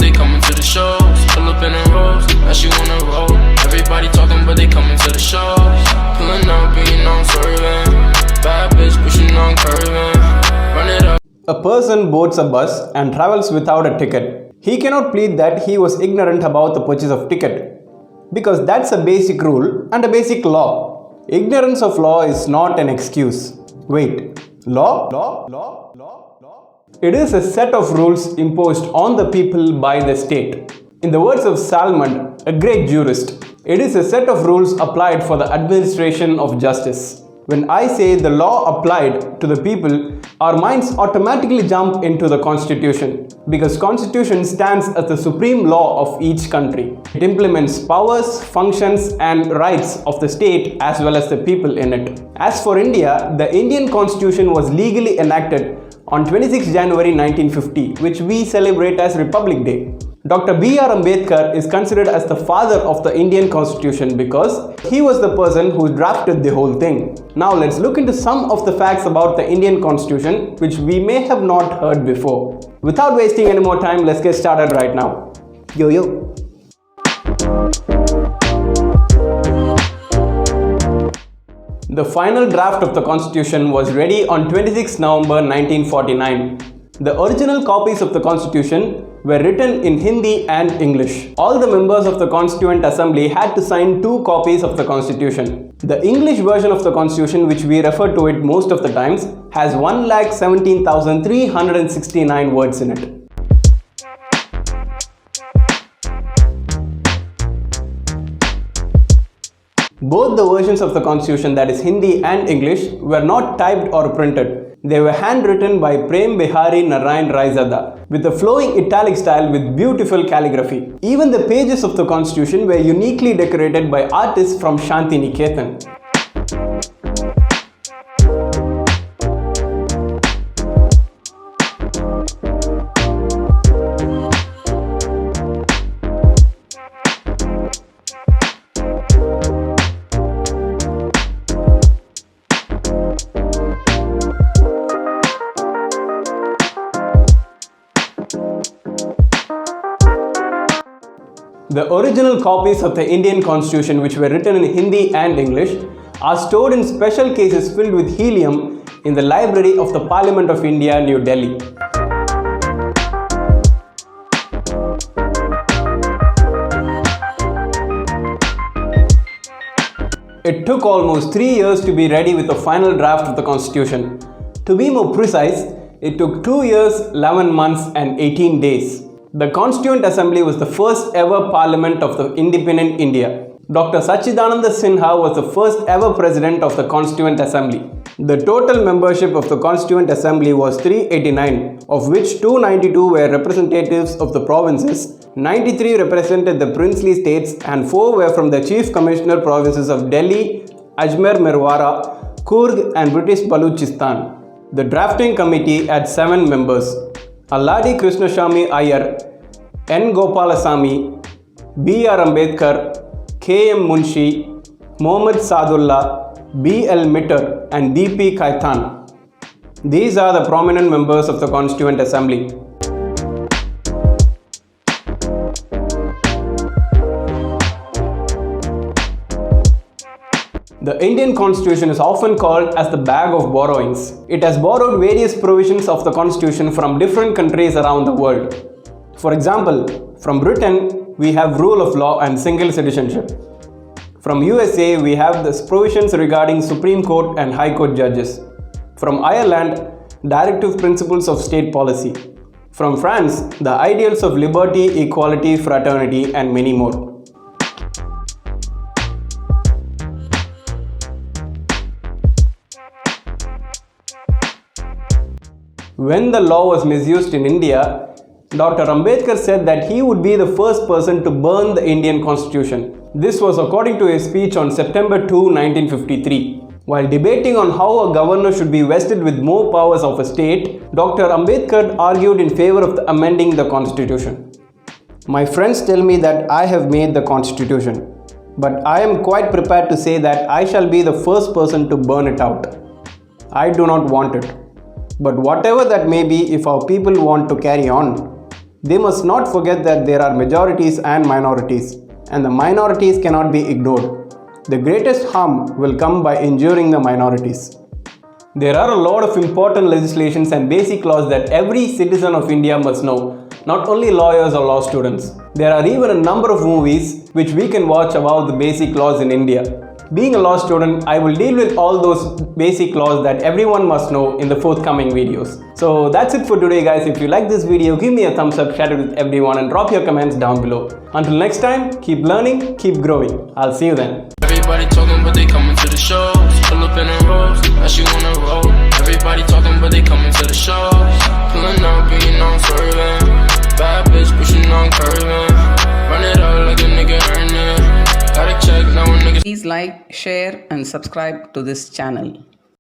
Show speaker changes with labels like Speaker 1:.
Speaker 1: they coming to the shows. Pull up in a rose, now she wanna roll. Everybody talking, but they coming to the shows. Pulling up, being on swerving. Bad bitch pushing on curving. Run it up.
Speaker 2: A person boards a bus and travels without a ticket. He cannot plead that he was ignorant about the purchase of ticket, because that's a basic rule and a basic law. Ignorance of law is not an excuse. Wait, law? It is a set of rules imposed on the people by the state. In the words of Salmond, a great jurist, it is a set of rules applied for the administration of justice. When I say the law applied to the people, our minds automatically jump into the Constitution, because Constitution stands as the supreme law of each country. It implements powers, functions and rights of the state as well as the people in it. As for India, the Indian Constitution was legally enacted on 26 January 1950, which we celebrate as Republic Day. Dr. B.R. Ambedkar is considered as the father of the Indian Constitution because he was the person who drafted the whole thing. Now let's look into some of the facts about the Indian Constitution which we may have not heard before. Without wasting any more time, let's get started right now. Yo. The final draft of the Constitution was ready on 26 November 1949. The original copies of the Constitution were written in Hindi and English. All the members of the Constituent Assembly had to sign 2 copies of the Constitution. The English version of the Constitution, which we refer to it most of the times, has 1,17,369 words in it. Both the versions of the Constitution, that is Hindi and English, were not typed or printed. They were handwritten by Prem Bihari Narayan Raizada with a flowing italic style with beautiful calligraphy. Even the pages of the Constitution were uniquely decorated by artists from Shanti Niketan. The original copies of the Indian Constitution, which were written in Hindi and English, are stored in special cases filled with helium in the library of the Parliament of India, New Delhi. It took almost 3 years to be ready with the final draft of the Constitution. To be more precise, it took 2 years, 11 months and 18 days. The Constituent Assembly was the first ever parliament of the independent India. Dr. Sachidananda Sinha was the first ever president of the Constituent Assembly. The total membership of the Constituent Assembly was 389, of which 292 were representatives of the provinces, 93 represented the princely states and 4 were from the Chief Commissioner provinces of Delhi, Ajmer Merwara, Coorg and British Baluchistan. The drafting committee had 7 members. Alladi Krishnaswamy Iyer, N. Gopalasamy, B.R. Ambedkar, K.M. Munshi, Mohammad Sadullah, B.L. Mitter and D.P. Khaan. These are the prominent members of the Constituent Assembly. The Indian Constitution is often called as the bag of borrowings. It has borrowed various provisions of the Constitution from different countries around the world. For example, from Britain, we have rule of law and single citizenship. From USA, we have the provisions regarding Supreme Court and High Court judges. From Ireland, directive principles of state policy. From France, the ideals of liberty, equality, fraternity, and many more. When the law was misused in India, Dr. Ambedkar said that he would be the first person to burn the Indian Constitution. This was according to his speech on September 2, 1953. While debating on how a governor should be vested with more powers of a state, Dr. Ambedkar argued in favor of amending the Constitution. My friends tell me that I have made the Constitution, but I am quite prepared to say that I shall be the first person to burn it out. I do not want it. But whatever that may be, if our people want to carry on, They must not forget that there are majorities and minorities, and the minorities cannot be ignored. The greatest harm will come by injuring the minorities. There are a lot of important legislations and basic laws that every citizen of India must know, not only lawyers or law students. There are even a number of movies which we can watch about the basic laws in India. Being a law student, I will deal with all those basic laws that everyone must know in the forthcoming videos. So that's it for today, guys. If you like this video, give me a thumbs up, share it with everyone, and drop your comments down below. Until next time, keep learning, keep growing. I'll see you then.
Speaker 1: Everybody talking, but they coming to the shows. Pull up in a rose, now she wanna roll. Everybody talking, but they coming to the shows. Pulling up, being on swerving. Bad bitch, pushing on curving. Run it up like a nigga earning. Gotta check now when niggas.
Speaker 3: Please like, share and subscribe to this channel.